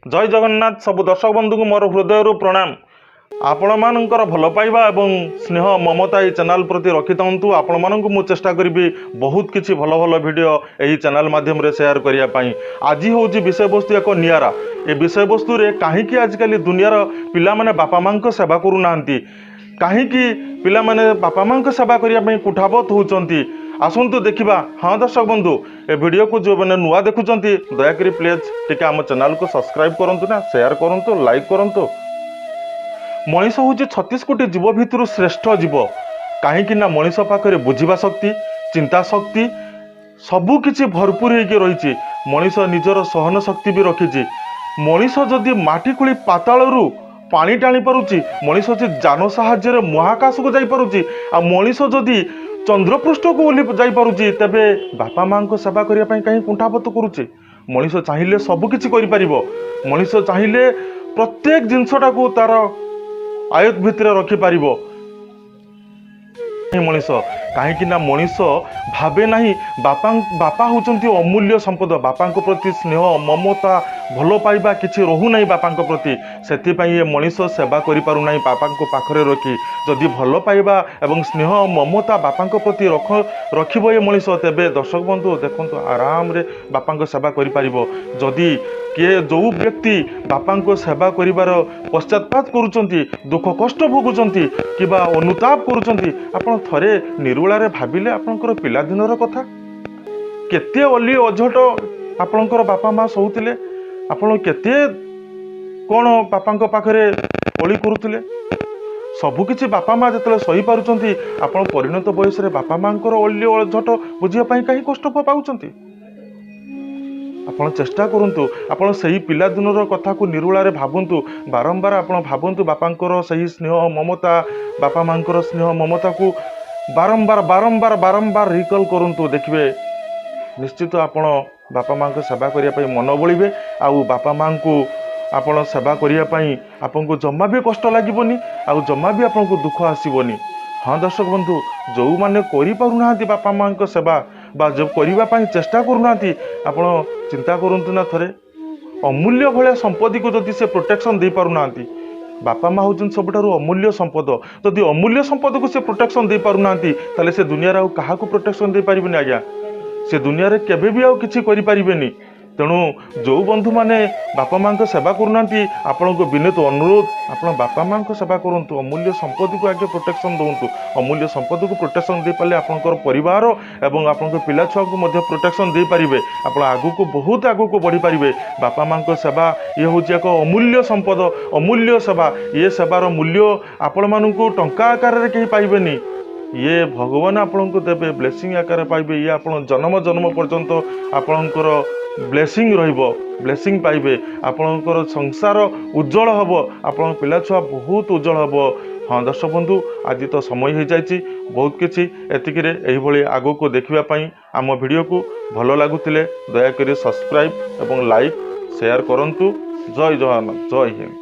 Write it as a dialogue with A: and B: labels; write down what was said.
A: जय जगन्नाथ सबु दर्शक बंधु को मोर हृदय प्रणाम। आपण मानकर भल पाइबा एवं स्नेह ममता ये चैनल प्रति रखि था आपण मानक मु चेष्टा करी बहुत किसी भल भल वीडियो यही चैनल माध्यम रे शेयर करने। आज हूँ विषय वस्तु एक नियारा। ए विषय वस्तु रे कहीं आजिकल दुनियार पिला माने बापा माँ को सेवा करूना, कहीं पिला माने बापा माँ को सेवा करने कुठाबत होती। आसतु देखा। हाँ दर्शक बंधु, ए वीडियो को जो मैंने नुआ देखुं दयाकोरी प्लीज टिके आम चैनल को सब्सक्राइब करूँ ना, शेयर करूँ, लाइक करूँ। मनीष हूँ 36 कोटी जीव भितर श्रेष्ठ जीव। कहीं मनीष पाखे बुझा शक्ति, चिंता शक्ति सबुकिछि भरपूर होगी रही। मनीष निजर सहन शक्ति भी रखी। मनीष जदि माटी खोली पातालू पानी टाणी पारुछि, मनीष जान साहाय्य महाकाश को जापरुछि, आ मनीष जदि चंद्रपृष्ठ को ओह्ली जापरुछि, तेबे बापा माँ को सेवा करने कहीं कुंठाबत करुछि। मनीष चाहिए सबकिछि करि। मनीष चाहिए प्रत्येक जिनसटा को तार आयत भितर रखिपार। मनीष कहीं मनीष भावे नहीं बापा होचंती अमूल्य संपद। बापा प्रति स्नेह ममता भल पाइबा किसी रोना बापा प्रति, से ये मनीष सेवा करें बापा पाखरे रखी। जदि भल पाइबा एवं स्नेह ममता बापा प्रति रखिब ये मनीष, तेबे दर्शक बंधु देखो आराम रे बापा सेवा करें। जदि किए जो व्यक्ति बापा को सेवा करिवार पश्चाताप करुचंती, दुख कष्ट भोगुचंती किबा अनुताप करुचंती, आपण थरे निरुळारे भाबिले आपणकर पिला दिनर कथा केते अली अझट आपणकर बापा माँ सहुतिले, आपण केते कोन बापा पाखरे ओली करुतिले। सबुकिछि बापा माँ जतले सही पारुचंती, आपण परिणत बयस रे बापा माँकर अली अझट बुझिया पई काहे कष्ट पाउचंती। आपण चेष्टा करूँ, आपण सही पिला दिनर कथा को निरुळारे भावंतु, बारंबार आपण भावंतु बापांकर सही स्नेह ममता, बापा माँकर स्नेह ममता को बारंबार बारंबार बारंबार रिकल करूँ। देखिए निश्चित आपण बापा माँ को सेवा करने मन बड़े, आउ बापा माँ को आपण सेवा करने आपन को जमा भी कष्ट लगे, आउ जमा भी आपन को दुख आसबनी। हाँ दर्शक बंधु, जो मैंने करूना बापा माँ को सेवा बा जब करने चेष्टा करूना, आपण चिंता करूँ ना थरे अमूल्य भाया संपत्ति को जदि से प्रोटेक्शन दे पारुना। बापा माँ हूँ सबुठारु अमूल्य संपद। जदि अमूल्य संपद को से प्रोटेक्शन दे पारुना, ताले से दुनिया रे क्या प्रोटेक्शन दे पारिबेनी आज्ञा, से दुनिया रे केबे भी आउ किछि करि पारिबेनी। तेणु जो बंधु माने बापा माँ को सेवा करूना, आपण को विनीत अनुरोध, आपण बापा माँ को सेवा करूँ, अमूल्य संपत्ति को आगे प्रोटेक्शन दउंतु। अमूल्य संपत्ति को प्रोटेक्शन दे पाले आपनकर परिवार एवं आपनकर पिला छुआ को मध्य प्रोटेक्शन दे पारिबे। आपण आगु को बहुत आगु को बढ़ी पारिबे। बापा माँ को सेवा ये हूँ एक अमूल्य संपद, अमूल्य सेवा। ये सेवार मूल्य आपण मानू टंका आकार रे कहीं पाइबेनी, ये भगवान आपन को देवे ब्लेसिंग आकार पाइबे। ये आपण जन्म जन्म पर्यंत आपणकर ब्लेसिंग रहिबो, ब्लेसिंग पाइबे। आपणकर संसार उज्जवल हबो, आपण पिला छुआ बहुत उज्जवल हबो। हाँ दर्शक बंधु, आज तो समय हो जाइए बहुत किसी एतिकिरे एही भली आगो को देखिबा पई आम वीडियो को भल लागुतिले दयाकरी सब्सक्राइब एवं लाइक शेयर करंतु। जय जगन्नाथ, जय हिंद।